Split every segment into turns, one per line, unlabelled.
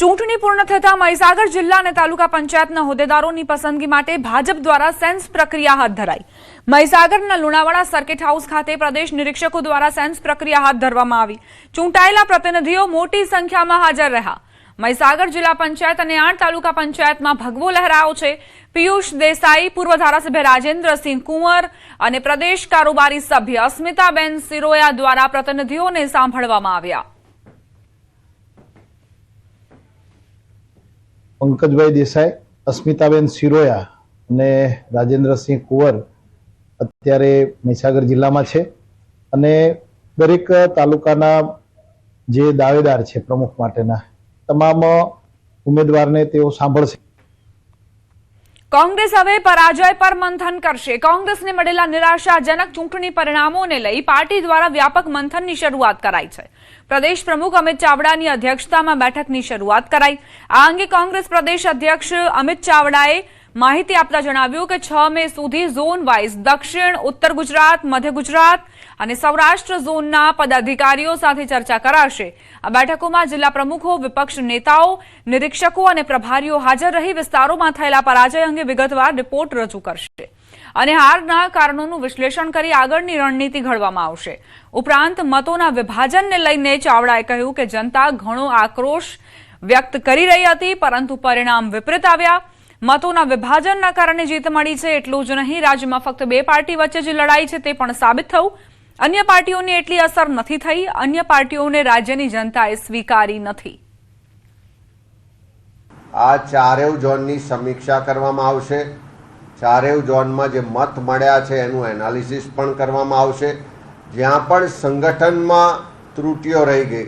ચૂંટણી પૂર્ણ થતા મહીસાગર જિલ્લા અને તાલુકા પંચાયતના હોદ્દેદારોની પસંદગી માટે ભાજપ દ્વારા સેન્સ પ્રક્રિયા હાથ ધરાઈ। મહીસાગરના લુણાવાડા સર્કિટ હાઉસ ખાતે પ્રદેશ નિરીક્ષકો દ્વારા સેન્સ પ્રક્રિયા હાથ ધરવામાં આવી। ચૂંટાયેલા પ્રતિનિધિઓ મોટી સંખ્યામાં હાજર રહ્યા। મહીસાગર જિલ્લા પંચાયત અને 8 તાલુકા પંચાયતમાં ભગવો લહેરાયો છે। પિયુષ દેસાઈ, પૂર્વ ધારાસભ્ય રાજેન્દ્રસિંહ કુંવર અને પ્રદેશ કારોબારી સભ્ય અસ્મિતાબેન સિરોયા દ્વારા પ્રતિનિધિઓને સાંભળવામાં આવ્યા।
पंकजभाई देसाई, अस्मिताबेन सिरोया ने राजेन्द्रसिंह कुंवर अत्यारे महीसागर जिल्ला में छे अने दरेक तालुकाना जे दावेदार छे प्रमुख माटेना तमाम उम्मीदवारने तेओ सांभळशे।
कांग्रेस हवे पराजय पर मंथन करशे। कांग्रेसने मळेला निराशाजनक चूंटणी परिणामोने लई पार्टी द्वारा व्यापक मंथननी शरूआत कराई छे। प्रदेश प्रमुख अमित चावडानी अध्यक्षतामां बेठकनी शरूआत कराई। आ अंगे कांग्रेस प्रदेश अध्यक्ष अमित चावडाए माहिती आपता जणाव्युं के 6 मे सुधी झोन वाइज दक्षिण, उत्तर गुजरात, मध्य गुजरात અને સૌરાષ્ટ્ર ઝોનના પદાધિકારીઓ સાથે ચર્ચા કરાશે। આ બેઠકોમાં જિલ્લા પ્રમુખો, વિપક્ષ નેતાઓ, નિરીક્ષકો અને પ્રભારીઓ હાજર રહી વિસ્તારોમાં થયેલા પરાજય અંગે વિગતવાર રિપોર્ટ રજૂ કરશે અને હારના કારણોનું વિશ્લેષણ કરી આગળની રણનીતિ ઘડવામાં આવશે। ઉપરાંત મતોના વિભાજનને લઈને ચાવડાએ કહ્યું કે જનતા ઘણો આક્રોશ વ્યક્ત કરી રહી હતી, પરંતુ પરિણામ વિપરીત આવ્યા। मतोना विभाजनना कारणे जीत मळी छे એટલું જ નહીં, રાજ્યમાં ફક્ત 2 પાર્ટી વચ્ચે જે લડાઈ છે તે પણ સાબિત થયું। अन्य पार्टीओने एटली असर नहीं थई। अन्य पार्टीओने राज्यनी जनताए स्वीकारी नहीं।
आ चारेव झोननी समीक्षा करवामां आवशे। चारेव झोनमा जे मत मळ्या छे एनुं एनालिसिस पण करवामां आवशे। ज्यां पण संगठनमां त्रुटिओ रही गई,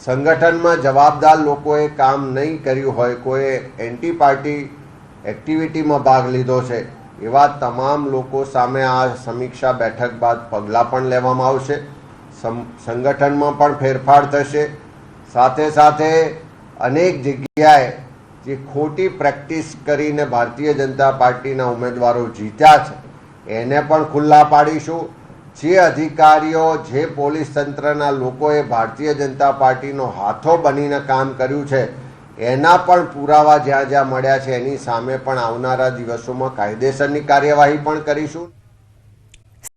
संगठनमां जवाबदार लोकोए काम नहीं कर्युं होय, कोई एंटी पार्टी एक्टिविटीमां भाग लीधो छे, एवा तमाम लोको सामे आ समीक्षा बैठक बाद पगला पण लेवामां आवशे। संगठनमां पण फेरफार थशे। साथे साथे अनेक जग्याए जे खोटी प्रेक्टिस करीने भारतीय जनता पार्टीना उम्मीदवारो जीत्या छे एने पण खुल्ला पाडीशुं। जे अधिकारीओ, जे पोलीस तंत्रना लोकोए भारतीय जनता पार्टीनो हाथो बनीने काम कर्युं छे एना पण पुरावा ज्यां ज्यां मळ्या छे एनी सामे पण आवनारा दिवसोमां कायदेसरनी कार्यवाही पण करीशुं।